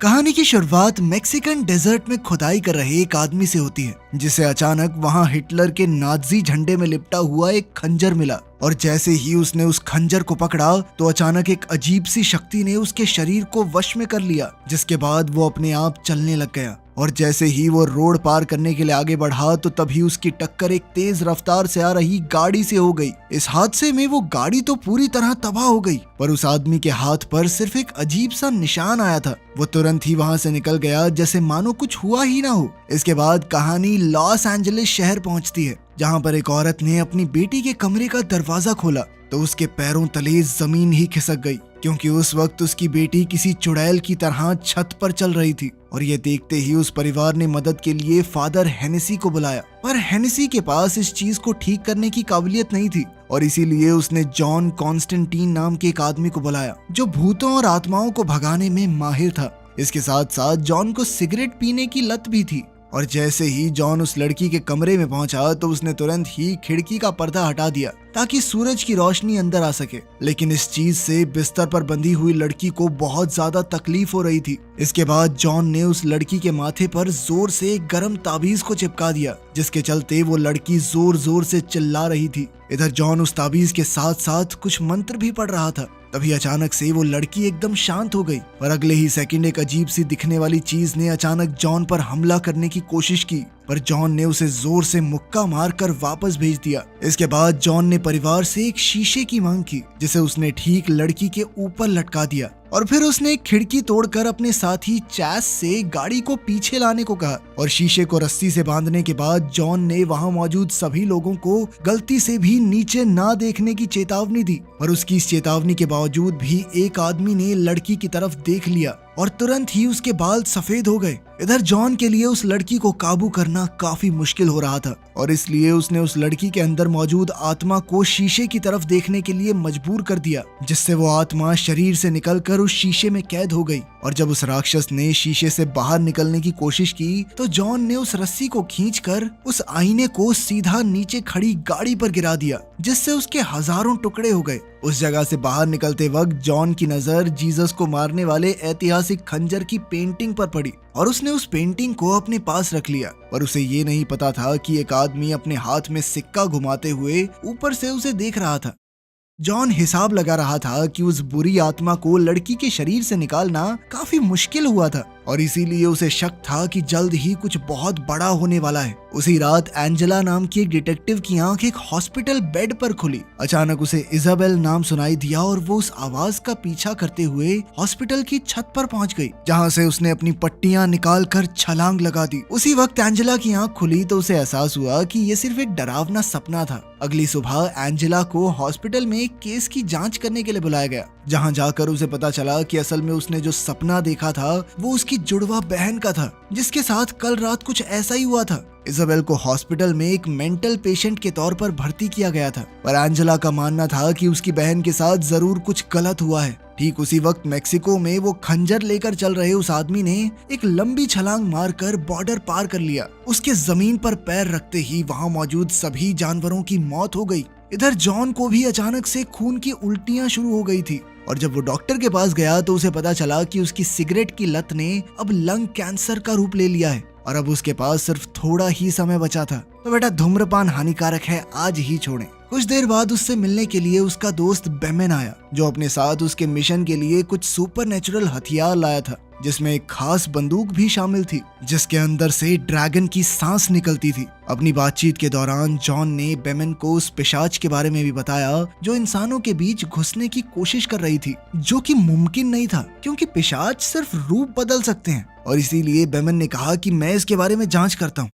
कहानी की शुरुआत मेक्सिकन डेजर्ट में खुदाई कर रहे एक आदमी से होती है, जिसे अचानक वहां हिटलर के नाजी झंडे में लिपटा हुआ एक खंजर मिला। और जैसे ही उसने उस खंजर को पकड़ा तो अचानक एक अजीब सी शक्ति ने उसके शरीर को वश में कर लिया, जिसके बाद वो अपने आप चलने लग गया। और जैसे ही वो रोड पार करने के लिए आगे बढ़ा तो तभी उसकी टक्कर एक तेज रफ्तार से आ रही गाड़ी से हो गई। इस हादसे में वो गाड़ी तो पूरी तरह तबाह हो गई, पर उस आदमी के हाथ पर सिर्फ एक अजीब सा निशान आया था। वो तुरंत ही वहां से निकल गया जैसे मानो कुछ हुआ ही ना हो। इसके बाद कहानी लॉस एंजलिस शहर पहुंचती है, जहां पर एक औरत ने अपनी बेटी के कमरे का दरवाजा खोला तो उसके पैरों तले जमीन ही खिसक गई, क्योंकि उस वक्त उसकी बेटी किसी चुड़ैल की तरह छत पर चल रही थी। और ये देखते ही उस परिवार ने मदद के लिए फादर हेनेसी को बुलाया, पर हेनेसी के पास इस चीज को ठीक करने की काबिलियत नहीं थी, और इसीलिए उसने जॉन कॉन्स्टेंटीन नाम के एक आदमी को बुलाया जो भूतों और आत्माओं को भगाने में माहिर था। इसके साथ साथ जॉन को सिगरेट पीने की लत भी थी। और जैसे ही जॉन उस लड़की के कमरे में पहुंचा तो उसने तुरंत ही खिड़की का पर्दा हटा दिया ताकि सूरज की रोशनी अंदर आ सके। लेकिन इस चीज से बिस्तर पर बंधी हुई लड़की को बहुत ज्यादा तकलीफ हो रही थी। इसके बाद जॉन ने उस लड़की के माथे पर जोर से एक गर्म ताबीज को चिपका दिया, जिसके चलते वो लड़की जोर जोर से चिल्ला रही थी। इधर जॉन उस ताबीज के साथ साथ कुछ मंत्र भी पढ़ रहा था। तभी अचानक से वो लड़की एकदम शांत हो गई, पर अगले ही सेकंड एक अजीब सी दिखने वाली चीज ने अचानक जॉन पर हमला करने की कोशिश की, पर जॉन ने उसे जोर से मुक्का मारकर वापस भेज दिया। इसके बाद जॉन ने परिवार से एक शीशे की मांग की, जिसे उसने ठीक लड़की के ऊपर लटका दिया। और फिर उसने एक खिड़की तोड़कर अपने साथी चैस से गाड़ी को पीछे लाने को कहा, और शीशे को रस्सी से बांधने के बाद जॉन ने वहां मौजूद सभी लोगों को गलती से भी नीचे ना देखने की चेतावनी दी। पर उसकी इस चेतावनी के बावजूद भी एक आदमी ने लड़की की तरफ देख लिया और तुरंत ही उसके बाल सफेद हो गए। इधर जॉन के लिए उस लड़की को काबू करना काफी मुश्किल हो रहा था, और इसलिए उसने उस लड़की के अंदर मौजूद आत्मा को शीशे की तरफ देखने के लिए मजबूर कर दिया, जिससे वो आत्मा शरीर से निकलकर उस शीशे में कैद हो गई। और जब उस राक्षस ने शीशे से बाहर निकलने की कोशिश की तो जॉन ने उस रस्सी को खींचकर उस आईने को सीधा नीचे खड़ी गाड़ी पर गिरा दिया, जिससे उसके हजारों टुकड़े हो गए। उस जगह से बाहर निकलते वक्त जॉन की नजर जीसस को मारने वाले ऐतिहासिक खंजर की पेंटिंग पर पड़ी, और उसने उस पेंटिंग को अपने पास रख लिया। पर उसे ये नहीं पता था कि एक आदमी अपने हाथ में सिक्का घुमाते हुए ऊपर से उसे देख रहा था। जॉन हिसाब लगा रहा था कि उस बुरी आत्मा को लड़की के शरीर से निकालना काफी मुश्किल हुआ था, और इसीलिए उसे शक था कि जल्द ही कुछ बहुत बड़ा होने वाला है। उसी रात एंजेला नाम की एक डिटेक्टिव की आंख एक हॉस्पिटल बेड पर खुली। अचानक उसे इजाबेल नाम सुनाई दिया और वो उस आवाज का पीछा करते हुए हॉस्पिटल की छत पर पहुंच गई, जहां से उसने अपनी पट्टियां निकालकर छलांग लगा दी। उसी वक्त एंजेला की आंख खुली तो उसे एहसास हुआ कि ये सिर्फ एक डरावना सपना था। अगली सुबह एंजेला को हॉस्पिटल में एक केस की जांच करने के लिए बुलाया गया, जहां जाकर उसे पता चला कि असल में उसने जो सपना देखा था वो उसकी जुड़वा बहन का था, जिसके साथ कल रात कुछ ऐसा ही हुआ था। इजाबेल को हॉस्पिटल में एक मेंटल पेशेंट के तौर पर भर्ती किया गया था, पर एंजेला का मानना था कि उसकी बहन के साथ जरूर कुछ गलत हुआ है। ठीक उसी वक्त मेक्सिको में वो खंजर लेकर चल रहे उस आदमी ने एक लंबी छलांग मारकर बॉर्डर पार कर लिया। उसके जमीन पर पैर रखते ही वहां मौजूद सभी जानवरों की मौत हो गई। इधर जॉन को भी अचानक से खून की उल्टियां शुरू हो गई थी, और जब वो डॉक्टर के पास गया तो उसे पता चला कि उसकी सिगरेट की लत ने अब लंग कैंसर का रूप ले लिया है, और अब उसके पास सिर्फ थोड़ा ही समय बचा था। तो बेटा, धूम्रपान हानिकारक है, आज ही छोड़ें। कुछ देर बाद उससे मिलने के लिए उसका दोस्त बेमेन आया, जो अपने साथ उसके मिशन के लिए कुछ सुपरनेचुरल हथियार लाया था, जिसमें एक खास बंदूक भी शामिल थी, जिसके अंदर से ड्रैगन की सांस निकलती थी। अपनी बातचीत के दौरान जॉन ने बेमेन को उस पिशाच के बारे में भी बताया जो इंसानों के बीच घुसने की कोशिश कर रही थी, जो कि मुमकिन नहीं था, क्योंकि पिशाच सिर्फ रूप बदल सकते हैं। और इसीलिए बेमेन ने कहा कि मैं इसके बारे में जांच करता हूँ।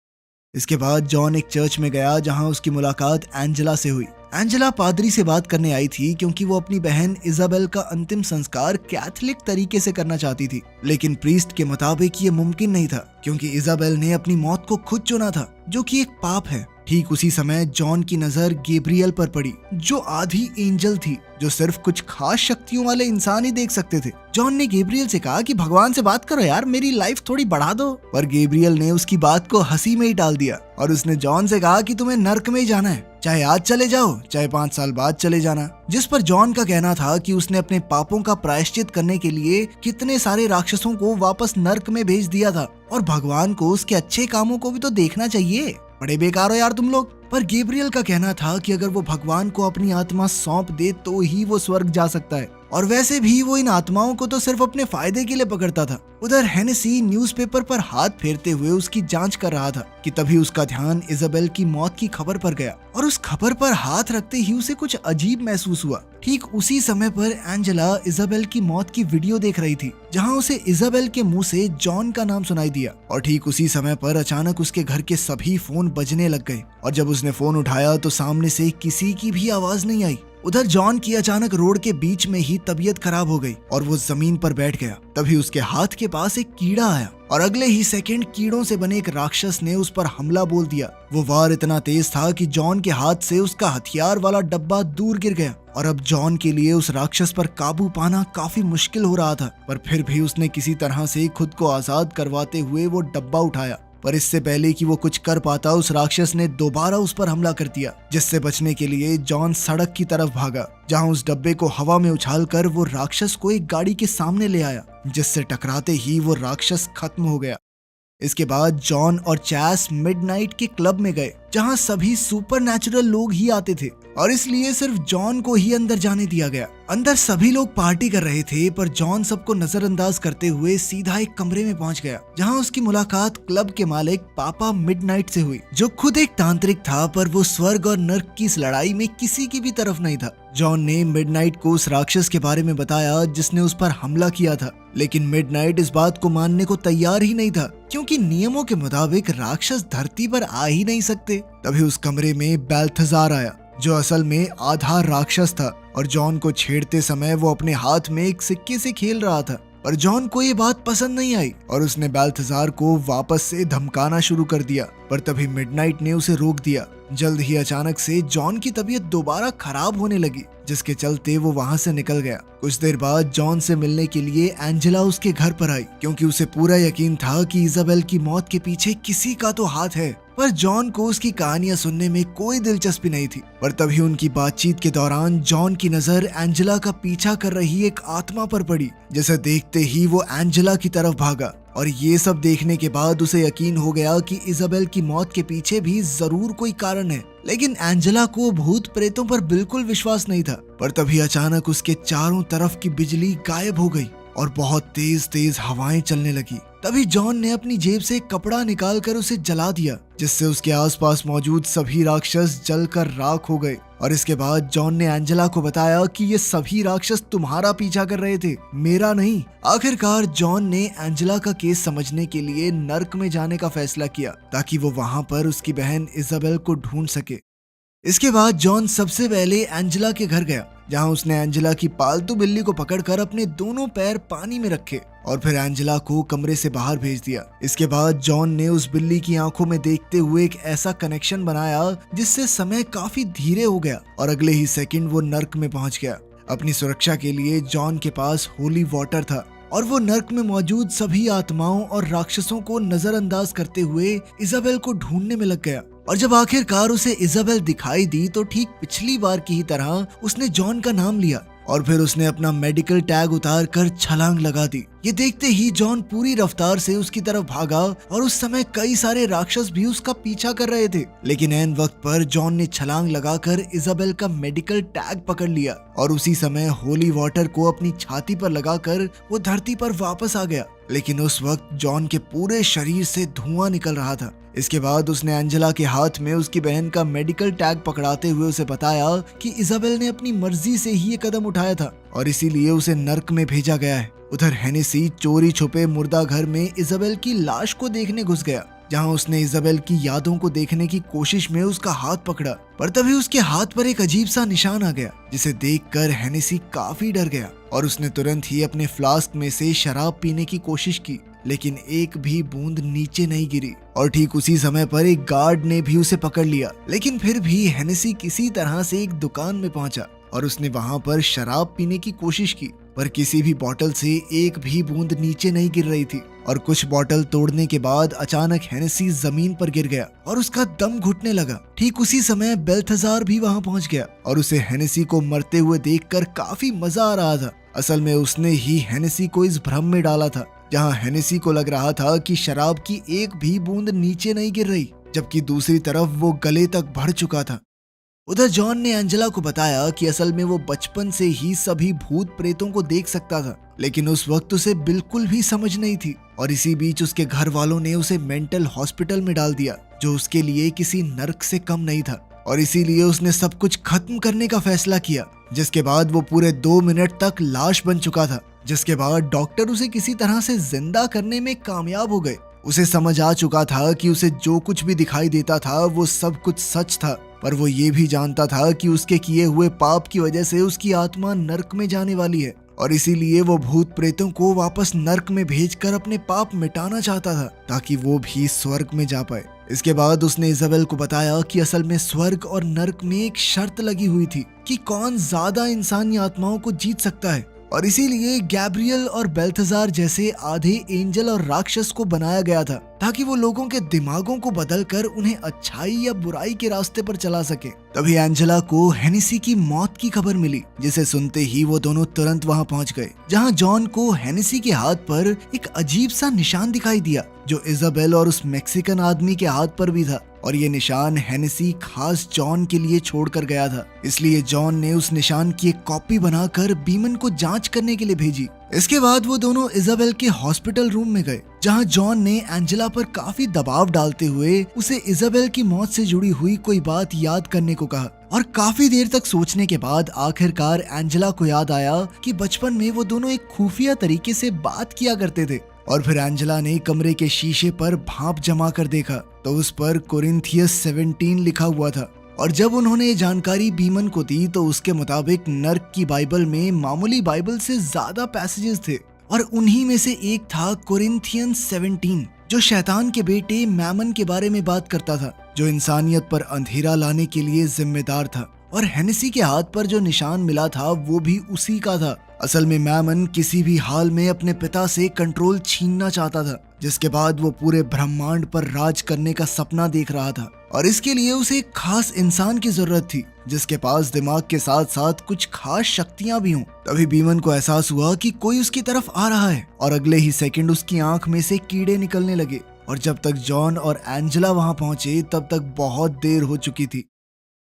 इसके बाद जॉन एक चर्च में गया, जहां उसकी मुलाकात एंजेला से हुई। एंजेला पादरी से बात करने आई थी क्योंकि वो अपनी बहन इजाबेल का अंतिम संस्कार कैथोलिक तरीके से करना चाहती थी, लेकिन प्रीस्ट के मुताबिक ये मुमकिन नहीं था, क्योंकि इजाबेल ने अपनी मौत को खुद चुना था, जो कि एक पाप है। ठीक उसी समय जॉन की नजर गैब्रियल पर पड़ी, जो आधी एंजल थी, जो सिर्फ कुछ खास शक्तियों वाले इंसान ही देख सकते थे। जॉन ने गैब्रियल से कहा कि भगवान से बात करो यार, मेरी लाइफ थोड़ी बढ़ा दो। पर गैब्रियल ने उसकी बात को हंसी में ही डाल दिया और उसने जॉन से कहा कि तुम्हें नर्क में ही जाना है। चाहे आज चले जाओ चाहे 5 साल बाद चले जाना। जिस पर जॉन का कहना था कि उसने अपने पापों का प्रायश्चित करने के लिए कितने सारे राक्षसों को वापस नर्क में भेज दिया था और भगवान को उसके अच्छे कामों को भी तो देखना चाहिए। बड़े बेकार हो यार तुम लोग। पर गैब्रियल का कहना था कि अगर वो भगवान को अपनी आत्मा सौंप दे तो ही वो स्वर्ग जा सकता है, और वैसे भी वो इन आत्माओं को तो सिर्फ अपने फायदे के लिए पकड़ता था। उधर हेनेसी न्यूज़पेपर पर हाथ फेरते हुए उसकी जांच कर रहा था कि तभी उसका ध्यान इजाबेल की मौत की खबर पर गया, और उस खबर पर हाथ रखते ही उसे कुछ अजीब महसूस हुआ। ठीक उसी समय पर एंजेला इजाबेल की मौत की वीडियो देख रही थी, जहां उसे इजाबेल के मुंह से जॉन का नाम सुनाई दिया, और ठीक उसी समय पर अचानक उसके घर के सभी फोन बजने लग गए, और जब उसने फोन उठाया तो सामने से किसी की भी आवाज नहीं आई। उधर जॉन की अचानक रोड के बीच में ही तबीयत खराब हो गई और वो जमीन पर बैठ गया। तभी उसके हाथ के पास एक कीड़ा आया और अगले ही सेकंड कीड़ों से बने एक राक्षस ने उस पर हमला बोल दिया। वो वार इतना तेज था कि जॉन के हाथ से उसका हथियार वाला डब्बा दूर गिर गया, और अब जॉन के लिए उस राक्षस पर काबू पाना काफी मुश्किल हो रहा था। पर फिर भी उसने किसी तरह से खुद को आजाद करवाते हुए वो डब्बा उठाया। पर इससे पहले कि वो कुछ कर पाता उस राक्षस ने दोबारा उस पर हमला कर दिया, जिससे बचने के लिए जॉन सड़क की तरफ भागा, जहां उस डब्बे को हवा में उछालकर वो राक्षस को एक गाड़ी के सामने ले आया, जिससे टकराते ही वो राक्षस खत्म हो गया। इसके बाद जॉन और चैस मिडनाइट के क्लब में गए, जहां सभी सुपरनैचुरल लोग ही आते थे, और इसलिए सिर्फ जॉन को ही अंदर जाने दिया गया। अंदर सभी लोग पार्टी कर रहे थे, पर जॉन सबको नजरअंदाज करते हुए सीधा एक कमरे में पहुंच गया, जहां उसकी मुलाकात क्लब के मालिक पापा मिडनाइट से हुई, जो खुद एक तांत्रिक था, पर वो स्वर्ग और नर्क की इस लड़ाई में किसी की भी तरफ नहीं था। जॉन ने मिडनाइट को उस राक्षस के बारे में बताया जिसने उस पर हमला किया था, लेकिन मिडनाइट इस बात को मानने को तैयार ही नहीं था, क्योंकि नियमों के मुताबिक राक्षस धरती पर आ ही नहीं सकते। तभी उस कमरे में बेल्थजार आया, जो असल में आधा राक्षस था, और जॉन को छेड़ते समय वो अपने हाथ में एक सिक्के से खेल रहा था। पर जॉन को ये बात पसंद नहीं आई और उसने बेल्थजार को वापस से धमकाना शुरू कर दिया, पर तभी मिडनाइट ने उसे रोक दिया। जल्द ही अचानक से जॉन की तबीयत दोबारा खराब होने लगी, जिसके चलते वो वहां से निकल गया। कुछ देर बाद जॉन से मिलने के लिए एंजेला उसके घर पर आई, क्योंकि उसे पूरा यकीन था कि इजाबेल की मौत के पीछे किसी का तो हाथ है। पर जॉन को उसकी कहानियां सुनने में कोई दिलचस्पी नहीं थी। पर तभी उनकी बातचीत के दौरान जॉन की नजर एंजेला का पीछा कर रही एक आत्मा पर पड़ी, जिसे देखते ही वो एंजेला की तरफ भागा, और ये सब देखने के बाद उसे यकीन हो गया कि इजाबेल की मौत के पीछे भी जरूर कोई कारण है। लेकिन एंजेला को भूत प्रेतों पर बिल्कुल विश्वास नहीं था। पर तभी अचानक उसके चारों तरफ की बिजली गायब हो गई और बहुत तेज तेज हवाएं चलने लगी। तभी जॉन ने अपनी जेब से एक कपड़ा निकालकर उसे जला दिया, जिससे उसके आसपास मौजूद सभी राक्षस जलकर राख हो गए। और इसके बाद जॉन ने एंजेला को बताया कि ये सभी राक्षस तुम्हारा पीछा कर रहे थे, मेरा नहीं। आखिरकार जॉन ने एंजेला का केस समझने के लिए नर्क में जाने का फैसला किया, ताकि वो वहां पर उसकी बहन इजाबेल को ढूंढ सके। इसके बाद जॉन सबसे पहले एंजेला के घर गया, जहां उसने एंजेला की पालतू बिल्ली को पकड़कर अपने दोनों पैर पानी में रखे और फिर एंजेला को कमरे से बाहर भेज दिया। इसके बाद जॉन ने उस बिल्ली की आंखों में देखते हुए एक ऐसा कनेक्शन बनाया जिससे समय काफी धीरे हो गया, और अगले ही सेकंड वो नर्क में पहुंच गया। अपनी सुरक्षा के लिए जॉन के पास होली वाटर था, और वो नर्क में मौजूद सभी आत्माओं और राक्षसों को नजरअंदाज करते हुए इजाबेल को ढूंढने में लग गया। और जब आखिरकार उसे इजाबेल दिखाई दी तो ठीक पिछली बार की ही तरह उसने जॉन का नाम लिया, और फिर उसने अपना मेडिकल टैग उतार कर छलांग लगा दी। ये देखते ही जॉन पूरी रफ्तार से उसकी तरफ भागा, और उस समय कई सारे राक्षस भी उसका पीछा कर रहे थे। लेकिन ऐन वक्त पर जॉन ने छलांग लगाकर इजाबेल का मेडिकल टैग पकड़ लिया, और उसी समय होली वाटर को अपनी छाती पर लगाकर वो धरती पर वापस आ गया। लेकिन उस वक्त जॉन के पूरे शरीर से धुआं निकल रहा था। इसके बाद उसने एंजेला के हाथ में उसकी बहन का मेडिकल टैग पकड़ाते हुए उसे बताया कि इजाबेल ने अपनी मर्जी से ही ये कदम उठाया था, और इसीलिए उसे नर्क में भेजा गया है। उधर हेनेसी चोरी छुपे मुर्दा घर में इजाबेल की लाश को देखने घुस गया, जहां उसने इजाबेल की यादों को देखने की कोशिश में उसका हाथ पकड़ा। पर तभी उसके हाथ पर एक अजीब सा निशान आ गया, जिसे देखकर हेनेसी काफी डर गया, और उसने तुरंत ही अपने फ्लास्क में से शराब पीने की कोशिश की, लेकिन एक भी बूंद नीचे नहीं गिरी। और ठीक उसी समय पर एक गार्ड ने भी उसे पकड़ लिया। लेकिन फिर भी हेनेसी किसी तरह से एक दुकान में पहुंचा, और उसने वहां पर शराब पीने की कोशिश की। पर किसी भी बोतल से एक भी बूंद नीचे नहीं गिर रही थी। और कुछ बोतल तोड़ने के बाद अचानक हेनेसी जमीन पर गिर गया और उसका दम घुटने लगा। ठीक उसी समय बेल्थेज़ार भी वहां पहुंच गया और उसे हेनेसी को मरते हुए देखकर काफी मजा आ रहा था। असल में उसने ही हेनेसी को इस भ्रम में डाला था, जहां हेनेसी को लग रहा था कि शराब की एक भी बूंद नीचे नहीं गिर रही, जबकि दूसरी तरफ वो गले तक भर चुका था। उधर जॉन ने एंजेला को बताया कि असल में वो बचपन से ही सभी भूत प्रेतों को देख सकता था, लेकिन उस वक्त उसे बिल्कुल भी समझ नहीं थी। और इसी बीच उसके घर वालों ने उसे मेंटल हॉस्पिटल में डाल दिया, जो उसके लिए किसी नर्क से कम नहीं था। और इसीलिए उसने सब कुछ खत्म करने का फैसला किया, जिसके बाद वो पूरे 2 मिनट तक लाश बन चुका था। जिसके बाद डॉक्टर उसे किसी तरह से जिंदा करने में कामयाब हो गए। उसे समझ आ चुका था कि उसे जो कुछ भी दिखाई देता था वो सब कुछ सच था, पर वो ये भी जानता था कि उसके किए हुए पाप की वजह से उसकी आत्मा नर्क में जाने वाली है। और इसीलिए वो भूत प्रेतों को वापस नर्क में भेजकर अपने पाप मिटाना चाहता था, ताकि वो भी स्वर्ग में जा पाए। इसके बाद उसने इजाबेल को बताया कि असल में स्वर्ग और नर्क में एक शर्त लगी हुई थी कि कौन ज्यादा इंसानी आत्माओं को जीत सकता है। और इसीलिए गैब्रियल और बेल्थेज़ार जैसे आधे एंजल और राक्षस को बनाया गया था, ताकि वो लोगों के दिमागों को बदलकर उन्हें अच्छाई या बुराई के रास्ते पर चला सके। तभी एंजेला को हेनेसी की मौत की खबर मिली, जिसे सुनते ही वो दोनों तुरंत वहां पहुंच गए, जहां जॉन को हेनेसी के हाथ पर एक अजीब सा निशान दिखाई दिया, जो इजाबेल और उस मैक्सिकन आदमी के हाथ पर भी था। और ये निशान हेनेसी खास जॉन के लिए छोड़कर गया था, इसलिए जॉन ने उस निशान की एक कॉपी बनाकर बीमन को जांच करने के लिए भेजी। इसके बाद वो दोनों इजाबेल के हॉस्पिटल रूम में गए, जहां जॉन ने एंजेला पर काफी दबाव डालते हुए उसे इजाबेल की मौत से जुड़ी हुई कोई बात याद करने को कहा। और काफी देर तक सोचने के बाद आखिरकार एंजेला को याद आया कि बचपन में वो दोनों एक खुफिया तरीके से बात किया करते थे। और फिर एंजेला ने कमरे के शीशे पर भाप जमा कर देखा, तो उस पर कोरिंथियस 17 लिखा हुआ था। और जब उन्होंने ये जानकारी बीमन को दी, तो उसके मुताबिक नर्क की बाइबल में मामूली बाइबल से ज्यादा पैसेजेस थे, और उन्हीं में से एक था कोरिंथियंस 17, जो शैतान के बेटे मैमन के बारे में बात करता था, जो इंसानियत पर अंधेरा लाने के लिए जिम्मेदार था। और हेनेसी के हाथ पर जो निशान मिला था वो भी उसी का था। असल में मैमन किसी भी हाल में अपने पिता से कंट्रोल छीनना चाहता था, जिसके बाद वो पूरे ब्रह्मांड पर राज करने का सपना देख रहा था। और इसके लिए उसे एक खास इंसान की जरूरत थी, जिसके पास दिमाग के साथ साथ कुछ खास शक्तियां भी हों। तभी बीमन को एहसास हुआ कि कोई उसकी तरफ आ रहा है, और अगले ही सेकंड उसकी आंख में से कीड़े निकलने लगे। और जब तक जॉन और एंजेला वहां पहुंचे, तब तक बहुत देर हो चुकी थी।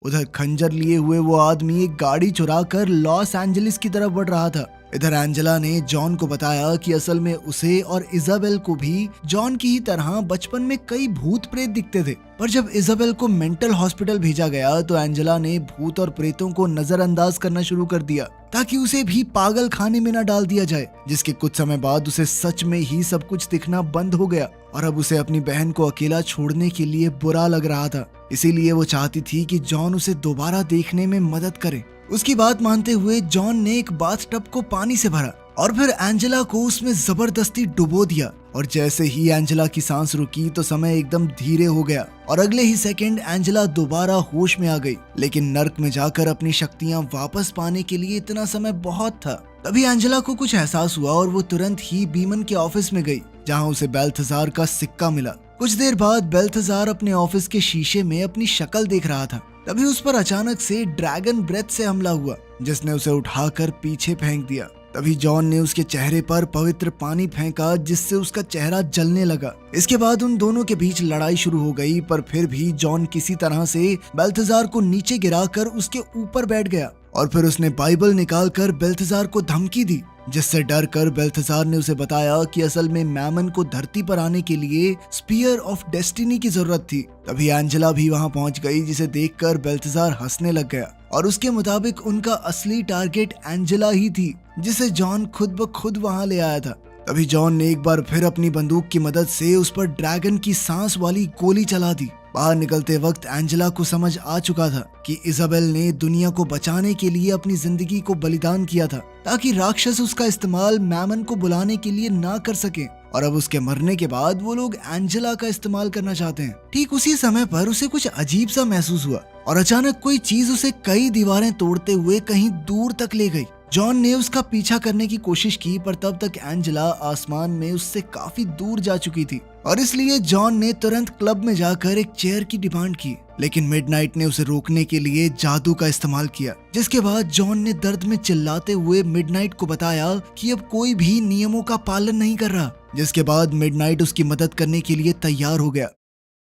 उधर खंजर लिए हुए वो आदमी एक गाड़ी चुरा कर लॉस एंजलिस की तरफ बढ़ रहा था। इधर एंजेला ने जॉन को बताया कि असल में उसे और इजाबेल को भी जॉन की ही तरह बचपन में कई भूत प्रेत दिखते थे। पर जब इजाबेल को मेंटल हॉस्पिटल भेजा गया, तो एंजेला ने भूत और प्रेतों को नजरअंदाज करना शुरू कर दिया, ताकि उसे भी पागल खाने में न डाल दिया जाए। जिसके कुछ समय बाद उसे सच में ही सब कुछ दिखना बंद हो गया, और अब उसे अपनी बहन को अकेला छोड़ने के लिए बुरा लग रहा था। इसीलिए वो चाहती थी कि जॉन उसे दोबारा देखने में मदद करे। उसकी बात मानते हुए जॉन ने एक बाथटब को पानी से भरा और फिर एंजेला को उसमें जबरदस्ती डुबो दिया। और जैसे ही एंजेला की सांस रुकी, तो समय एकदम धीरे हो गया, और अगले ही सेकंड एंजेला दोबारा होश में आ गई। लेकिन नर्क में जाकर अपनी शक्तियां वापस पाने के लिए इतना समय बहुत था। तभी एंजेला को कुछ एहसास हुआ, और वो तुरंत ही बीमन के ऑफिस में गई, जहां उसे बेल्थेज़ार का सिक्का मिला। कुछ देर बाद बेल्थेज़ार अपने ऑफिस के शीशे में अपनी शक्ल देख रहा था। तभी उस पर अचानक से ड्रैगन ब्रेथ से हमला हुआ, जिसने उसे उठाकर पीछे फेंक दिया। तभी जॉन ने उसके चेहरे पर पवित्र पानी फेंका, जिससे उसका चेहरा जलने लगा। इसके बाद उन दोनों के बीच लड़ाई शुरू हो गई, पर फिर भी जॉन किसी तरह से बेल्थेज़ार को नीचे गिराकर उसके ऊपर बैठ गया, और फिर उसने बाइबल निकालकर बेल्थेज़ार को धमकी दी, जिससे डर कर बेल्थेज़ार ने उसे बताया कि असल में मैमन को धरती पर आने के लिए स्पीयर ऑफ डेस्टिनी की जरूरत थी। तभी एंजेला भी वहां पहुंच गई, जिसे देखकर बेल्थेज़ार हंसने लग गया, और उसके मुताबिक उनका असली टारगेट एंजेला ही थी, जिसे जॉन खुद ब खुद वहां ले आया था। तभी जॉन ने एक बार फिर अपनी बंदूक की मदद से उस पर ड्रैगन की सांस वाली गोली चला दी। बाहर निकलते वक्त एंजेला को समझ आ चुका था कि इजाबेल ने दुनिया को बचाने के लिए अपनी जिंदगी को बलिदान किया था, ताकि राक्षस उसका इस्तेमाल मैमन को बुलाने के लिए ना कर सके। और अब उसके मरने के बाद वो लोग एंजेला का इस्तेमाल करना चाहते हैं। ठीक उसी समय पर उसे कुछ अजीब सा महसूस हुआ, और अचानक कोई चीज उसे कई दीवारें तोड़ते हुए कहीं दूर तक ले गई, जॉन ने उसका पीछा करने की कोशिश की, पर तब तक एंजेला आसमान में उससे काफी दूर जा चुकी थी और इसलिए जॉन ने तुरंत क्लब में जाकर एक चेयर की डिमांड की। लेकिन मिडनाइट ने उसे रोकने के लिए जादू का इस्तेमाल किया, जिसके बाद जॉन ने दर्द में चिल्लाते हुए मिडनाइट को बताया कि अब कोई भी नियमों का पालन नहीं कर रहा, जिसके बाद मिडनाइट उसकी मदद करने के लिए तैयार हो गया।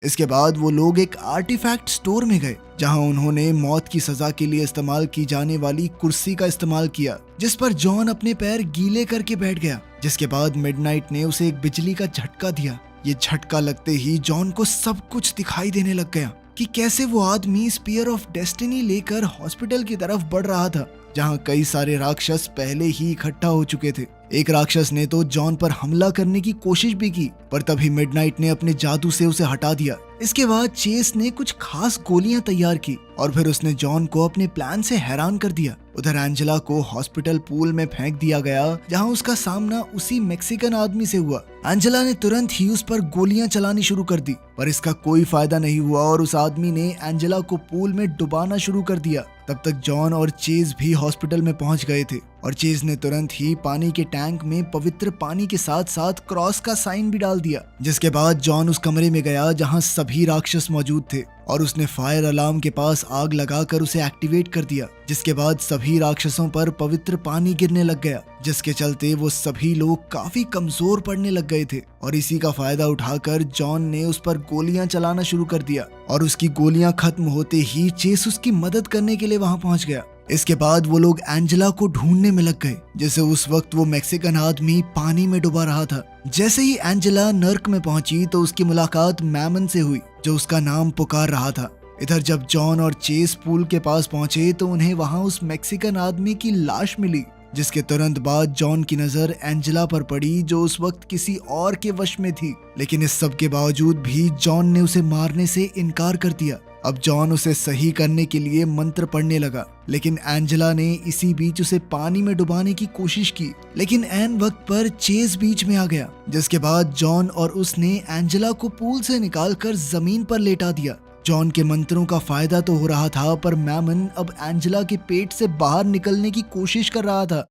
इसके बाद वो लोग एक आर्टिफैक्ट स्टोर में गए, जहां उन्होंने मौत की सजा के लिए इस्तेमाल की जाने वाली कुर्सी का इस्तेमाल किया, जिस पर जॉन अपने पैर गीले करके बैठ गया। जिसके बाद मिडनाइट ने उसे एक बिजली का झटका दिया। ये झटका लगते ही जॉन को सब कुछ दिखाई देने लग गया कि कैसे वो आदमी स्पीयर ऑफ डेस्टिनी लेकर हॉस्पिटल की तरफ बढ़ रहा था, जहां कई सारे राक्षस पहले ही इकट्ठा हो चुके थे। एक राक्षस ने तो जॉन पर हमला करने की कोशिश भी की, पर तभी मिडनाइट ने अपने जादू से उसे हटा दिया। इसके बाद चेस ने कुछ खास गोलियां तैयार की और फिर उसने जॉन को अपने प्लान से हैरान कर दिया। उधर एंजेला को हॉस्पिटल पूल में फेंक दिया गया, जहां उसका सामना उसी मैक्सिकन आदमी से हुआ। एंजेला ने तुरंत ही उस पर गोलियां चलानी शुरू कर दी, पर इसका कोई फायदा नहीं हुआ और उस आदमी ने एंजेला को पूल में डुबाना शुरू कर दिया। तब तक जॉन और चेज भी हॉस्पिटल में पहुंच गए थे और चेज ने तुरंत ही पानी के टैंक में पवित्र पानी के साथ साथ क्रॉस का साइन भी डाल दिया। जिसके बाद जॉन उस कमरे में गया जहां सभी राक्षस मौजूद थे और उसने फायर अलार्म के पास आग लगाकर उसे एक्टिवेट कर दिया। जिसके बाद सभी राक्षसों पर पवित्र पानी गिरने लग गया, जिसके चलते वो सभी लोग काफी कमजोर पड़ने लग गए थे और इसी का फायदा उठाकर जॉन ने उस पर गोलियां चलाना शुरू कर दिया और उसकी गोलियां खत्म होते ही चेस उसकी मदद करने के लिए वहां पहुंच गया। इसके बाद वो लोग एंजेला को ढूंढने में लग गए, जैसे उस वक्त वो मैक्सिकन आदमी पानी में डूबा रहा था। जैसे ही एंजेला नर्क में पहुंची तो उसकी मुलाकात मैमन से हुई, जो उसका नाम पुकार रहा था। इधर जब जॉन और चेस पूल के पास पहुंचे तो उन्हें वहां उस मैक्सिकन आदमी की लाश मिली, जिसके तुरंत बाद जॉन की नजर एंजेला पर पड़ी, जो उस वक्त किसी और के वश में थी। लेकिन इस सब के बावजूद भी जॉन ने उसे मारने से इनकार कर दिया। अब जॉन उसे सही करने के लिए मंत्र पढ़ने लगा, लेकिन एंजेला ने इसी बीच उसे पानी में डुबाने की कोशिश की, लेकिन ऐन वक्त पर चेज बीच में आ गया। जिसके बाद जॉन और उसने एंजेला को पूल से निकालकर जमीन पर लेटा दिया। जॉन के मंत्रों का फायदा तो हो रहा था, पर मैमन अब एंजेला के पेट से बाहर निकलने की कोशिश कर रहा था।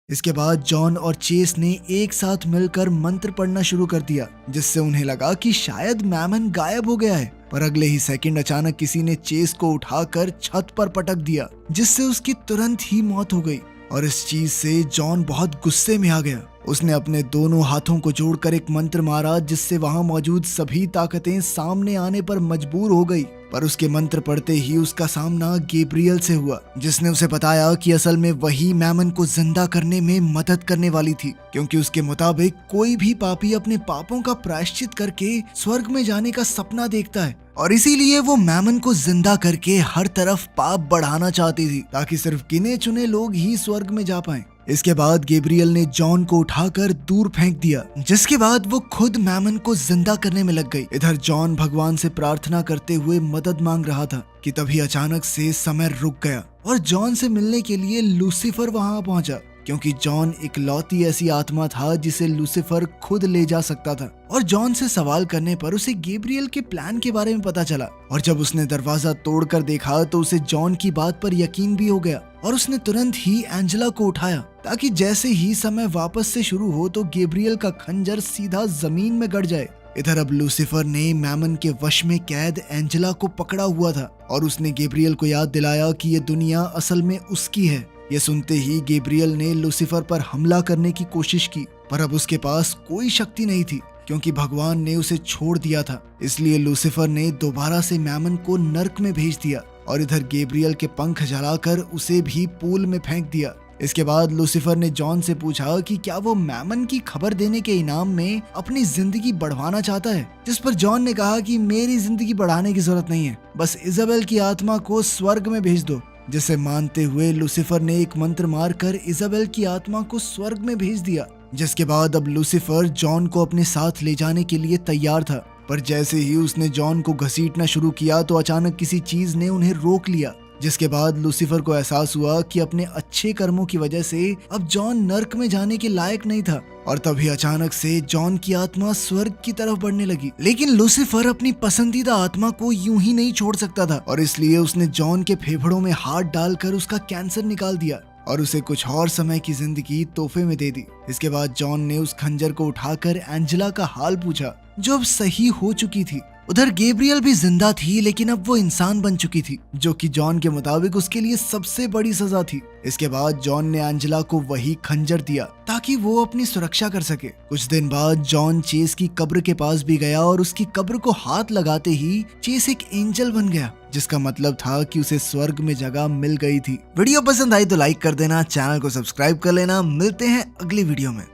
इसके बाद जॉन और चेस ने एक साथ मिलकर मंत्र पढ़ना शुरू कर दिया, जिससे उन्हें लगा कि शायद मैमन गायब हो गया है। पर अगले ही सेकंड अचानक किसी ने चेस को उठाकर छत पर पटक दिया, जिससे उसकी तुरंत ही मौत हो गई। और इस चीज से जॉन बहुत गुस्से में आ गया। उसने अपने दोनों हाथों को जोड़कर एक मंत्र मारा, जिससे वहां मौजूद सभी ताकतें सामने आने पर मजबूर हो गई। पर उसके मंत्र पढ़ते ही उसका सामना गैब्रियल से हुआ, जिसने उसे बताया कि असल में वही मैमन को जिंदा करने में मदद करने वाली थी, क्योंकि उसके मुताबिक कोई भी पापी अपने पापों का प्रायश्चित करके स्वर्ग में जाने का सपना देखता है और इसीलिए वो मैमन को जिंदा करके हर तरफ पाप बढ़ाना चाहती थी, ताकि सिर्फ गिने चुने लोग ही स्वर्ग में जा पाएं। इसके बाद गैब्रियल ने जॉन को उठाकर दूर फेंक दिया, जिसके बाद वो खुद मैमन को जिंदा करने में लग गई। इधर जॉन भगवान से प्रार्थना करते हुए मदद मांग रहा था कि तभी अचानक से समय रुक गया और जॉन से मिलने के लिए लूसीफर वहां पहुंचा, क्योंकि जॉन इकलौती ऐसी आत्मा था जिसे लूसीफर खुद ले जा सकता था। और जॉन से सवाल करने पर उसे गैब्रियल के प्लान के बारे में पता चला और जब उसने दरवाजा तोड़कर देखा तो उसे जॉन की बात पर यकीन भी हो गया और उसने तुरंत ही एंजेला को उठाया, ताकि जैसे ही समय वापस से शुरू हो तो गैब्रियल का खंजर सीधा जमीन में गड़ जाए। इधर अब लूसीफर ने मैमन के वश में कैद एंजेला को पकड़ा हुआ था और उसने गैब्रियल को याद दिलाया कि ये दुनिया असल में उसकी है। ये सुनते ही गैब्रियल ने लूसीफर पर हमला करने की कोशिश की, पर अब उसके पास कोई शक्ति नहीं थी, क्योंकि भगवान ने उसे छोड़ दिया था। इसलिए लूसीफर ने दोबारा से मैमन को नर्क में भेज दिया और इधर गैब्रियल के पंख जलाकर उसे भी पूल में फेंक दिया। इसके बाद लूसीफर ने जॉन से पूछा कि क्या वो मैमन की खबर देने के इनाम में अपनी जिंदगी बढ़वाना चाहता है, जिस पर जॉन ने कहा कि मेरी जिंदगी बढ़ाने की जरूरत नहीं है, बस इजाबेल की आत्मा को स्वर्ग में भेज दो। जिसे मानते हुए लूसीफर ने एक मंत्र मारकर इजाबेल की आत्मा को स्वर्ग में भेज दिया। जिसके बाद अब लूसीफर जॉन को अपने साथ ले जाने के लिए तैयार था, पर जैसे ही उसने जॉन को घसीटना शुरू किया तो अचानक किसी चीज ने उन्हें रोक लिया। जिसके बाद लूसीफर को एहसास हुआ कि अपने अच्छे कर्मों की वजह से अब जॉन नर्क में जाने के लायक नहीं था और तभी अचानक से जॉन की आत्मा स्वर्ग की तरफ बढ़ने लगी। लेकिन लूसीफर अपनी पसंदीदा आत्मा को यूं ही नहीं छोड़ सकता था और इसलिए उसने जॉन के फेफड़ों में हाथ डालकर उसका कैंसर निकाल दिया और उसे कुछ और समय की जिंदगी तोहफे में दे दी। इसके बाद जॉन ने उस खंजर को उठाकर एंजेला का हाल पूछा, जो अब सही हो चुकी थी। उधर गैब्रियल भी जिंदा थी, लेकिन अब वो इंसान बन चुकी थी, जो कि जॉन के मुताबिक उसके लिए सबसे बड़ी सजा थी। इसके बाद जॉन ने एंजेला को वही खंजर दिया ताकि वो अपनी सुरक्षा कर सके। कुछ दिन बाद जॉन चेस की कब्र के पास भी गया और उसकी कब्र को हाथ लगाते ही चेस एक एंजल बन गया, जिसका मतलब था कि उसे स्वर्ग में जगह मिल गई थी। वीडियो पसंद आई तो लाइक कर देना, चैनल को सब्सक्राइब कर लेना। मिलते हैं अगली वीडियो में।